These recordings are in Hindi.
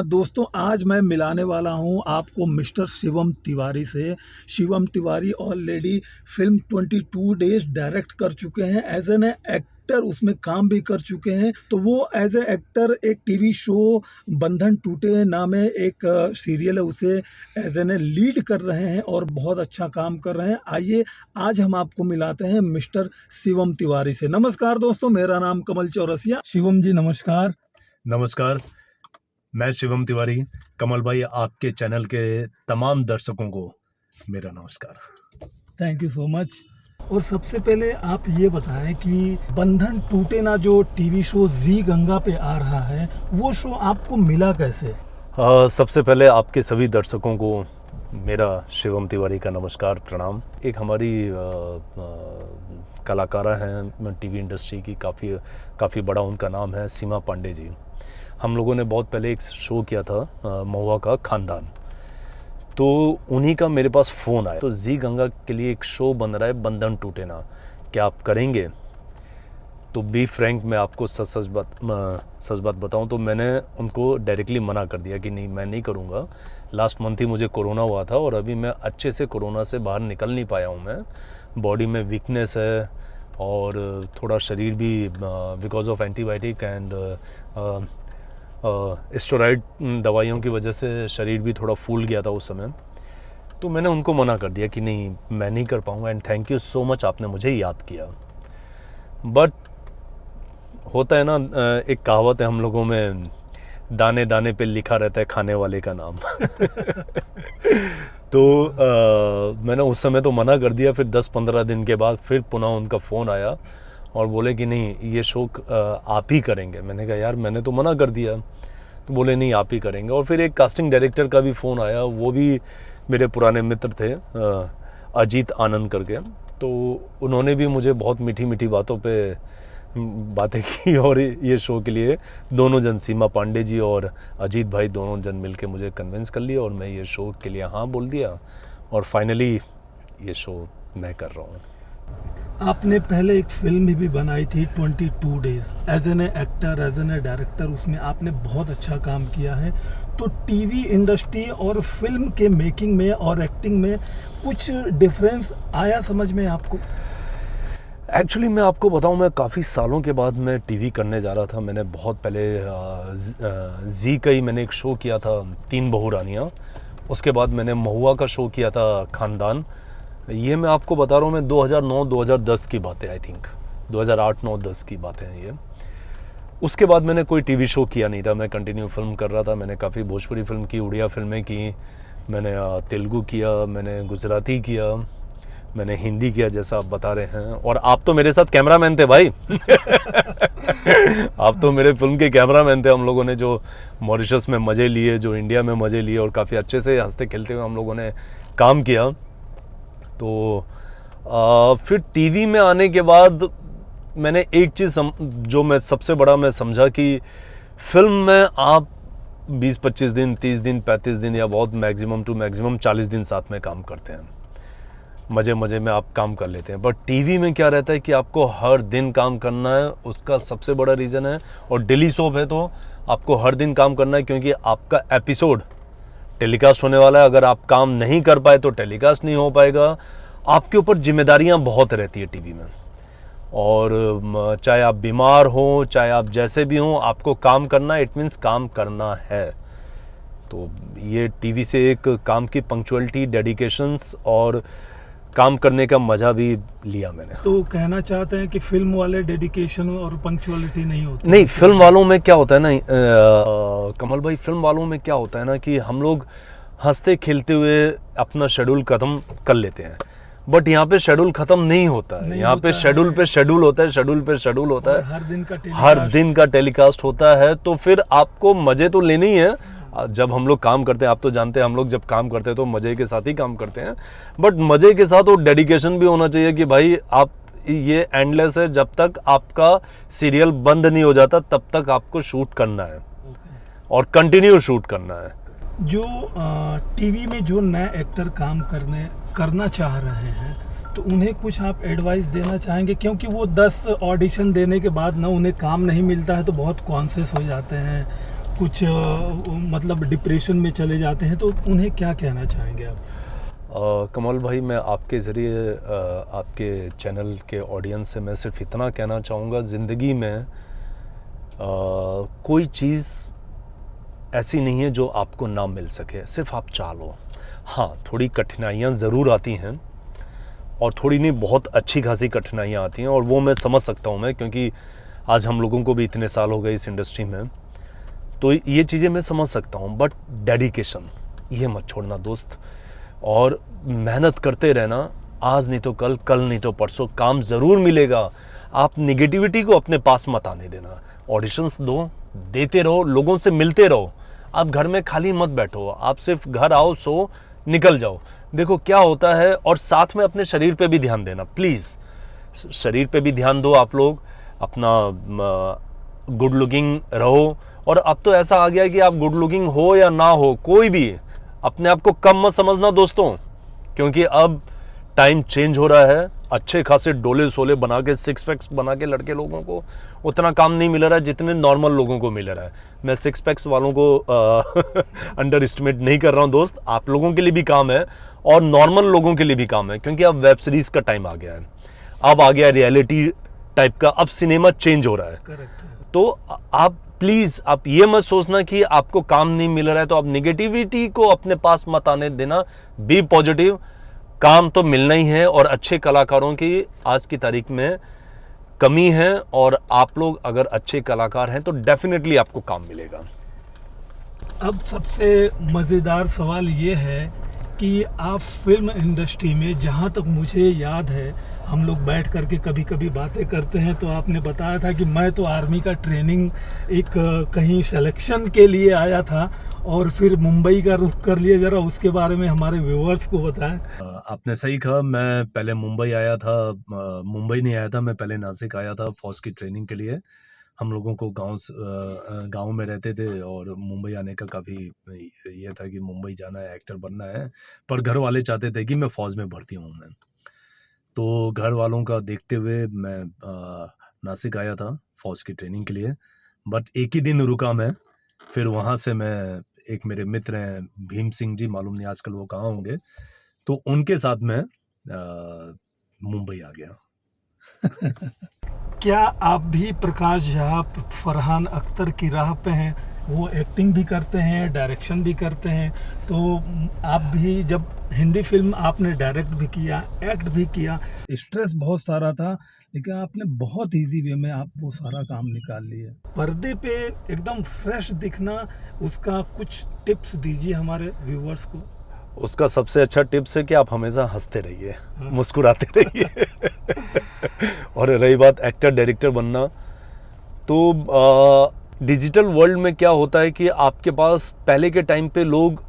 दोस्तों, आज मैं मिलाने वाला हूं आपको मिस्टर शिवम तिवारी से। Shivam Tiwari already film 22 days direct कर चुके हैं। एज एन एक्टर उसमें काम भी कर चुके हैं। तो वो एज ए एक्टर एक टीवी शो बंधन टूटे नामे एक सीरियल है, उसे एज एन लीड कर रहे हैं और बहुत अच्छा काम कर रहे हैं। आइए आज हम आपको मिलाते हैं मिस्टर शिवम तिवारी से। नमस्कार दोस्तों, मेरा नाम कमल चौरसिया। शिवम जी नमस्कार। नमस्कार, मैं शिवम तिवारी। कमल भाई, आपके चैनल के तमाम दर्शकों को मेरा नमस्कार। Thank you so much. और सबसे पहले आप ये बताएं कि बंधन टूटे ना जो टीवी शो जी गंगा पे आ रहा है, वो शो आपको मिला कैसे? सबसे पहले आपके सभी दर्शकों को मेरा शिवम तिवारी का नमस्कार, प्रणाम। एक हमारी कलाकारा हैं टीवी इंडस्ट्री की, काफ़ी बड़ा उनका नाम है, सीमा पांडे जी। हम लोगों ने बहुत पहले एक शो किया था महुआ का खानदान, तो उन्हीं का मेरे पास फ़ोन आया। तो जी गंगा के लिए एक शो बन रहा है बंधन टूटे ना, क्या आप करेंगे? तो बी फ्रैंक, मैं आपको सच बात बताऊं तो मैंने उनको डायरेक्टली मना कर दिया कि नहीं, मैं नहीं करूंगा। लास्ट मंथ ही मुझे कोरोना हुआ था और अभी मैं अच्छे से कोरोना से बाहर निकल नहीं पाया हूं। मैं बॉडी में वीकनेस है और थोड़ा शरीर भी because of antibiotic and steroid दवाइयों की वजह से शरीर भी थोड़ा फूल गया था उस समय। तो मैंने उनको मना कर दिया कि नहीं, मैं नहीं कर पाऊँगा। And thank you so much, आपने मुझे याद किया। बट होता है ना, एक कहावत है हम लोगों में, दाने दाने पे लिखा रहता है खाने वाले का नाम। तो मैंने उस समय तो मना कर दिया। फिर 10-15 दिन के बाद फिर पुनः उनका फ़ोन आया और बोले कि नहीं, ये शो आप ही करेंगे। मैंने कहा यार, मैंने तो मना कर दिया। तो बोले नहीं, आप ही करेंगे। और फिर एक कास्टिंग डायरेक्टर का भी फ़ोन आया, वो भी मेरे पुराने मित्र थे, अजीत आनंद करके। तो उन्होंने भी मुझे बहुत मीठी मीठी बातें की और ये शो के लिए दोनों जन, सीमा पांडे जी और अजीत भाई, दोनों जन मिलके मुझे कन्विंस कर लिया और मैं ये शो के लिए हाँ बोल दिया और फाइनली ये शो मैं कर रहा हूँ। आपने पहले एक फिल्म भी बनाई थी 22 days, as an actor, as an director, उसमें आपने बहुत अच्छा काम किया है। तो टीवी इंडस्ट्री और फिल्म के मेकिंग में और एक्टिंग में कुछ डिफरेंस आया समझ में आपको? एक्चुअली मैं आपको बताऊं, मैं काफ़ी सालों के बाद मैं टीवी करने जा रहा था। मैंने बहुत पहले जी का ही मैंने एक शो किया था, 3 बहू रानियाँ। उसके बाद मैंने महुआ का शो किया था खानदान। ये मैं आपको बता रहा हूँ, मैं 2009-2010 की बातें, आई थिंक 2008-9-10 की बातें हैं ये। उसके बाद मैंने कोई टीवी शो किया नहीं था, मैं कंटिन्यू फिल्म कर रहा था। मैंने काफ़ी भोजपुरी फिल्म की, उड़िया फिल्में की, मैंने तेलुगु किया, मैंने गुजराती किया, मैंने हिंदी किया, जैसा आप बता रहे हैं। और आप तो मेरे साथ कैमरामैन थे भाई। आप तो मेरे फिल्म के कैमरामैन थे। हम लोगों ने जो मॉरिशस में मज़े लिए, जो इंडिया में मज़े लिए, और काफ़ी अच्छे से हंसते खेलते हुए हम लोगों ने काम किया। तो फिर टीवी में आने के बाद मैंने एक चीज़ जो मैं सबसे बड़ा मैं समझा कि फिल्म में आप 20-25 दिन, 30 दिन, 35 दिन या बहुत मैक्सिमम टू मैक्सिमम 40 दिन साथ में काम करते हैं, मज़े में आप काम कर लेते हैं। बट टीवी में क्या रहता है कि आपको हर दिन काम करना है। उसका सबसे बड़ा रीज़न है, और डेली सोप है तो आपको हर दिन काम करना है, क्योंकि आपका एपिसोड टेलीकास्ट होने वाला है। अगर आप काम नहीं कर पाए तो टेलीकास्ट नहीं हो पाएगा। आपके ऊपर जिम्मेदारियां बहुत रहती है टीवी में, और चाहे आप बीमार हो, चाहे आप जैसे भी हों, आपको काम करना, इट मीन्स काम करना है। तो ये टीवी से एक काम की पंक्चुअलिटी, डेडिकेशंस और काम करने का मज़ा भी लिया मैंने। तो कहना चाहते हैं कि फिल्म वाले डेडिकेशन और पंक्चुअलिटी नहीं होती? नहीं, फिल्म वालों में क्या होता है ना कमल भाई, फिल्म वालों में क्या होता है ना कि हम लोग हंसते खेलते हुए अपना शेड्यूल ख़त्म कर लेते हैं। बट यहाँ पे शेड्यूल ख़त्म नहीं होता है, यहाँ पे शेड्यूल पे शेड्यूल होता है, शेड्यूल पे शेड्यूल होता है, हर दिन का टेलीकास्ट होता है। तो फिर आपको मज़े तो लेने ही है। जब हम लोग काम करते हैं, आप तो जानते हैं, हम लोग जब काम करते हैं तो मज़े के साथ ही काम करते हैं। बट मज़े के साथ वो डेडिकेशन भी होना चाहिए कि भाई आप, ये एंडलेस है, जब तक आपका सीरियल बंद नहीं हो जाता तब तक आपको शूट करना है और कंटिन्यू शूट करना है। जो टीवी में जो नए एक्टर काम करना चाह रहे हैं, तो उन्हें कुछ आप एडवाइस देना चाहेंगे? क्योंकि वो 10 ऑडिशन देने के बाद ना उन्हें काम नहीं मिलता है तो बहुत कॉन्शियस हो जाते हैं, कुछ मतलब डिप्रेशन में चले जाते हैं, तो उन्हें क्या कहना चाहेंगे आप? कमल भाई, मैं आपके ज़रिए आपके चैनल के ऑडियंस से मैं सिर्फ इतना कहना चाहूँगा, ज़िंदगी में कोई चीज़ ऐसी नहीं है जो आपको ना मिल सके, सिर्फ आप चाह लो। हाँ, थोड़ी कठिनाइयाँ ज़रूर आती हैं, और थोड़ी नहीं, बहुत अच्छी खासी कठिनाइयाँ आती हैं, और वो मैं समझ सकता हूँ मैं, क्योंकि आज हम लोगों को भी इतने साल हो गए इस इंडस्ट्री में, तो ये चीज़ें मैं समझ सकता हूँ। बट डेडिकेशन ये मत छोड़ना दोस्त, और मेहनत करते रहना। आज नहीं तो कल, कल नहीं तो परसों काम ज़रूर मिलेगा। आप निगेटिविटी को अपने पास मत आने देना। ऑडिशंस दो, देते रहो, लोगों से मिलते रहो। आप घर में खाली मत बैठो, आप सिर्फ घर आओ, सो, निकल जाओ। देखो क्या होता है। और साथ में अपने शरीर पे भी ध्यान देना प्लीज़, शरीर पे भी ध्यान दो आप लोग। अपना गुड लुकिंग रहो। और अब तो ऐसा आ गया है कि आप गुड लुकिंग हो या ना हो, कोई भी अपने आप को कम मत समझना दोस्तों, क्योंकि अब टाइम चेंज हो रहा है। अच्छे खासे डोले सोले बना के, सिक्स पैक्स बना के लड़के लोगों को उतना काम नहीं मिल रहा है जितने नॉर्मल लोगों को मिल रहा है। मैं सिक्स पैक्स वालों को अंडर एस्टिमेट नहीं कर रहा हूं दोस्त, आप लोगों के लिए भी काम है और नॉर्मल लोगों के लिए भी काम है, क्योंकि अब वेब सीरीज का टाइम आ गया है, अब आ गया रियलिटी टाइप का, अब सिनेमा चेंज हो रहा है। करेक्ट। तो आप प्लीज, आप ये मत सोचना कि आपको काम नहीं मिल रहा है तो आप निगेटिविटी को अपने पास मत आने देना। बी पॉजिटिव, काम तो मिलना ही है, और अच्छे कलाकारों की आज की तारीख में कमी है, और आप लोग अगर अच्छे कलाकार हैं तो डेफिनेटली आपको काम मिलेगा। अब सबसे मज़ेदार सवाल ये है कि आप फिल्म इंडस्ट्री में, जहाँ तक मुझे याद है, हम लोग बैठ करके कभी कभी बातें करते हैं, तो आपने बताया था कि मैं तो आर्मी का ट्रेनिंग एक कहीं सिलेक्शन के लिए आया था और फिर मुंबई का रुख कर लिया। ज़रा उसके बारे में हमारे व्यूअर्स को बताएं। आपने सही कहा, मैं पहले मुंबई आया था। मुंबई नहीं आया था, मैं पहले नासिक आया था फौज की ट्रेनिंग के लिए। हम लोगों को गांव में रहते थे, और मुंबई आने का काफ़ी ये था कि मुंबई जाना है, एक्टर बनना है। पर घर वाले चाहते थे कि मैं फौज में भर्ती हूँ मैं, तो घर वालों का देखते हुए मैं नासिक आया था फौज की ट्रेनिंग के लिए। बट एक ही दिन रुका मैं, फिर वहाँ से मैं, एक मेरे मित्र हैं भीम सिंह जी, मालूम नहीं आजकल वो कहाँ होंगे, तो उनके साथ मैं मुंबई आ गया। क्या आप भी प्रकाश झा, फरहान अख्तर की राह पे हैं? वो एक्टिंग भी करते हैं, डायरेक्शन भी करते हैं, तो आप भी, जब हिंदी फिल्म आपने डायरेक्ट भी किया, एक्ट भी किया, स्ट्रेस बहुत सारा था, लेकिन आपने बहुत इजी वे में आप वो सारा काम निकाल लिए। पर्दे पे एकदम फ्रेश दिखना, उसका कुछ टिप्स दीजिए हमारे व्यूअर्स को। उसका सबसे अच्छा टिप्स है कि आप हमेशा हंसते रहिए, मुस्कुराते रहिए। और रही बात एक्टर डायरेक्टर बनना, तो डिजिटल वर्ल्ड में क्या होता है कि आपके पास पहले के टाइम पे लोग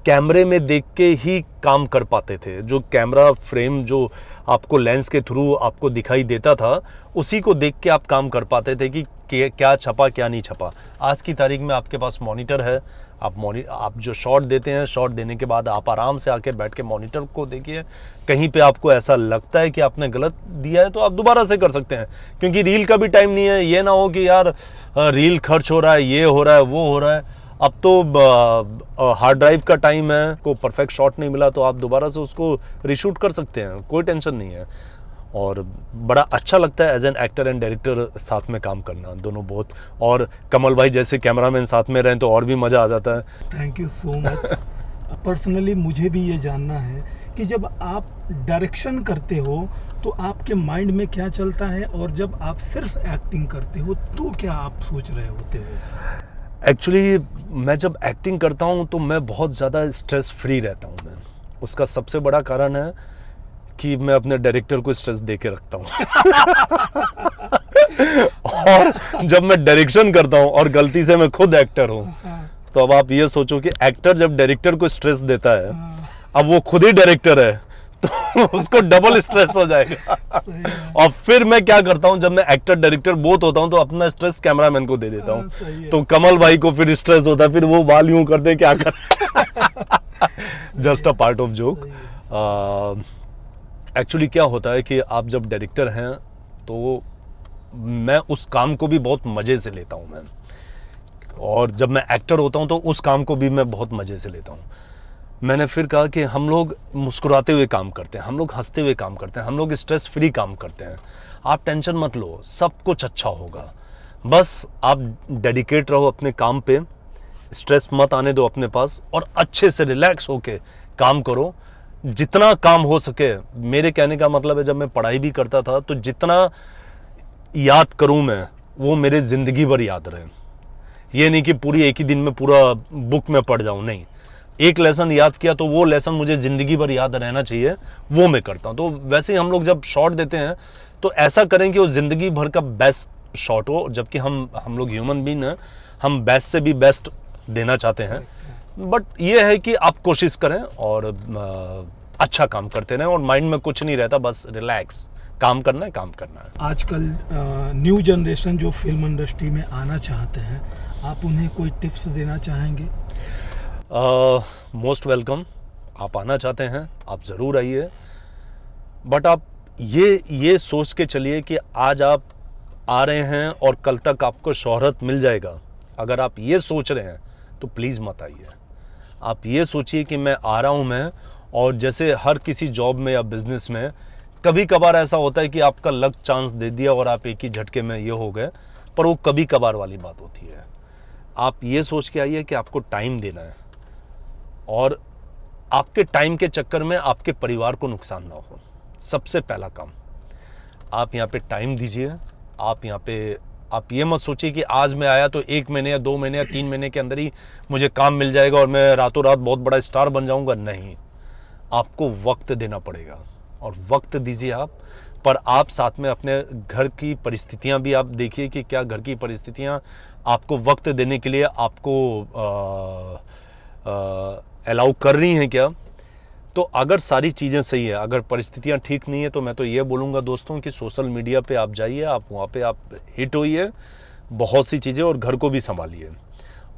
कैमरे में देख के ही काम कर पाते थे। जो कैमरा फ्रेम जो आपको लेंस के थ्रू आपको दिखाई देता था, उसी को देख के आप काम कर पाते थे कि क्या छपा क्या नहीं छपा। आज की तारीख में आपके पास मॉनिटर है, आप जो शॉट देते हैं, शॉट देने के बाद आप आराम से आके बैठ के मॉनिटर को देखिए। कहीं पे आपको ऐसा लगता है कि आपने गलत दिया है तो आप दोबारा से कर सकते हैं, क्योंकि रील का भी टाइम नहीं है। ये ना हो कि यार रील खर्च हो रहा है, ये हो रहा है, वो हो रहा है। अब तो हार्ड ड्राइव का टाइम है, को परफेक्ट शॉट नहीं मिला तो आप दोबारा से उसको रीशूट कर सकते हैं, कोई टेंशन नहीं है। और बड़ा अच्छा लगता है as an actor and director साथ में काम करना, दोनों बहुत। और कमल भाई जैसे कैमरामैन साथ में रहें तो और भी मज़ा आ जाता है। Thank you so much. Personally मुझे भी ये जानना है कि जब आप डायरेक्शन करते हो तो आपके माइंड में क्या चलता है, और जब आप सिर्फ एक्टिंग करते हो तो क्या आप सोच रहे होते हो? एक्चुअली मैं जब एक्टिंग करता हूँ तो मैं बहुत ज़्यादा स्ट्रेस फ्री रहता हूँ मैं। उसका सबसे बड़ा कारण है कि मैं अपने डायरेक्टर को स्ट्रेस दे के रखता हूँ। और जब मैं डायरेक्शन करता हूँ और गलती से मैं खुद एक्टर हूँ, तो अब आप ये सोचो कि एक्टर जब डायरेक्टर को स्ट्रेस देता है, अब वो खुद ही डायरेक्टर है, तो उसको डबल स्ट्रेस हो जाएगा। और फिर मैं क्या करता हूँ, जब मैं एक्टर डायरेक्टर बोथ होता हूँ तो अपना स्ट्रेस कैमरामैन को दे देता हूँ। तो कमल भाई को फिर स्ट्रेस होता है, फिर वो बाल यूं करते हैं, क्या कर। Just a part of joke. Actually क्या होता है कि आप जब डायरेक्टर हैं तो मैं उस काम को भी बहुत मज़े से लेता हूँ मैं, और जब मैं एक्टर होता हूँ तो उस काम को भी मैं बहुत मज़े से लेता हूँ। मैंने फिर कहा कि हम लोग मुस्कुराते हुए काम करते हैं, हम लोग हंसते हुए काम करते हैं, हम लोग स्ट्रेस फ्री काम करते हैं। आप टेंशन मत लो, सब कुछ अच्छा होगा। बस आप डेडिकेट रहो अपने काम पे, स्ट्रेस मत आने दो अपने पास, और अच्छे से रिलैक्स होके काम करो। जितना काम हो सके, मेरे कहने का मतलब है, जब मैं पढ़ाई भी करता था तो जितना याद करूं मैं, वो मेरे ज़िंदगी भर याद रहे। ये नहीं कि पूरी एक ही दिन में पूरा बुक में पढ़ जाऊं, नहीं। एक लेसन याद किया तो वो लेसन मुझे ज़िंदगी भर याद रहना चाहिए, वो मैं करता हूं। तो वैसे ही हम लोग जब शॉट देते हैं तो ऐसा करें कि वो ज़िंदगी भर का बेस्ट शॉट हो, जबकि हम लोग ह्यूमन बीइंग हैं, हम बेस्ट से भी बेस्ट देना चाहते हैं। बट ये है कि आप कोशिश करें और अच्छा काम करते रहें, और माइंड में कुछ नहीं रहता, बस रिलैक्स काम करना है, काम करना है। आजकल न्यू जनरेशन जो फिल्म इंडस्ट्री में आना चाहते हैं, आप उन्हें कोई टिप्स देना चाहेंगे? Most welcome. आप आना चाहते हैं, आप ज़रूर आइए, बट आप ये सोच के चलिए कि आज आप आ रहे हैं और कल तक आपको शोहरत मिल जाएगा। अगर आप ये सोच रहे हैं तो प्लीज़ मत आइए। आप ये सोचिए कि मैं आ रहा हूँ मैं, और जैसे हर किसी जॉब में या बिजनेस में कभी कभार ऐसा होता है कि आपका लक चांस दे दिया और आप एक ही झटके में ये हो गए, पर वो कभी कभार वाली बात होती है। आप ये सोच के आइए कि आपको टाइम देना है, और आपके टाइम के चक्कर में आपके परिवार को नुकसान ना हो। सबसे पहला काम, आप यहाँ पे टाइम दीजिए। आप यहाँ पे आप ये मत सोचिए कि आज मैं आया तो 1 महीने या 2 महीने या 3 महीने के अंदर ही मुझे काम मिल जाएगा और मैं रातों रात बहुत बड़ा स्टार बन जाऊंगा। नहीं, आपको वक्त देना पड़ेगा, और वक्त दीजिए आप। पर आप साथ में अपने घर की परिस्थितियां भी आप देखिए कि क्या घर की परिस्थितियां आपको वक्त देने के लिए आपको अलाउ कर रही हैं क्या। तो अगर सारी चीज़ें सही है, अगर परिस्थितियां ठीक नहीं है, तो मैं तो ये बोलूँगा दोस्तों कि सोशल मीडिया पे आप जाइए, आप वहाँ पे आप हिट होइए बहुत सी चीज़ें, और घर को भी संभालिए।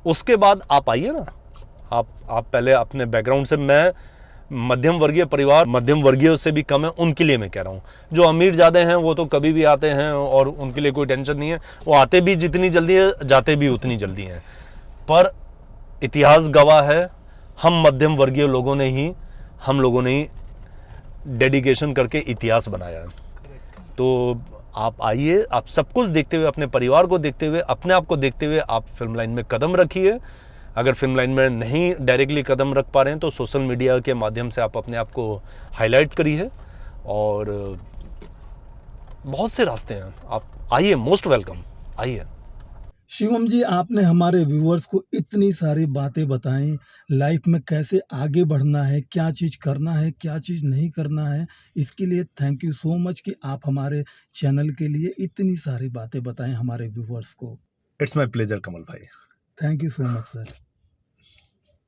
उसके बाद आप आइए ना। आप पहले अपने बैकग्राउंड से, मैं मध्यम वर्गीय परिवार, मध्यम वर्गीय से भी कम है, उनके लिए मैं कह रहा हूँ। जो अमीर ज़्यादा हैं वो तो कभी भी आते हैं और उनके लिए कोई टेंशन नहीं है, वो आते भी जितनी जल्दी है, जाते भी उतनी जल्दी हैं। पर इतिहास गवाह है, हम मध्यम वर्गीय हम लोगों ने ही डेडिकेशन करके इतिहास बनाया है। तो आप आइए, आप सब कुछ देखते हुए, अपने परिवार को देखते हुए, अपने आप को देखते हुए आप फिल्म लाइन में कदम रखिए। अगर फिल्म लाइन में नहीं डायरेक्टली कदम रख पा रहे हैं तो सोशल मीडिया के माध्यम से आप अपने आप को हाईलाइट करिए, और बहुत से रास्ते हैं। आप आइए, मोस्ट वेलकम, आइए। शिवम जी, आपने हमारे व्यूअर्स को इतनी सारी बातें बताई, लाइफ में कैसे आगे बढ़ना है, क्या चीज़ करना है, क्या चीज़ नहीं करना है। इसके लिए थैंक यू सो मच कि आप हमारे चैनल के लिए इतनी सारी बातें बताएं हमारे व्यूअर्स को। इट्स माय प्लेजर कमल भाई। Thank you so much sir.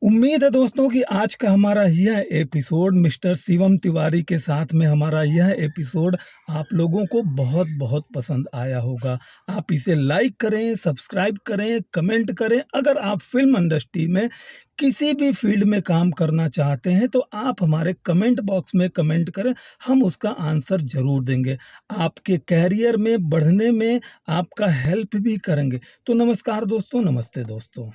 उम्मीद है दोस्तों कि आज का हमारा यह एपिसोड मिस्टर शिवम तिवारी के साथ में हमारा यह एपिसोड आप लोगों को बहुत बहुत पसंद आया होगा। आप इसे लाइक करें, सब्सक्राइब करें, कमेंट करें। अगर आप फिल्म इंडस्ट्री में किसी भी फील्ड में काम करना चाहते हैं तो आप हमारे कमेंट बॉक्स में कमेंट करें, हम उसका आंसर ज़रूर देंगे। आपके कैरियर में बढ़ने में आपका हेल्प भी करेंगे। तो नमस्कार दोस्तों, नमस्ते दोस्तों।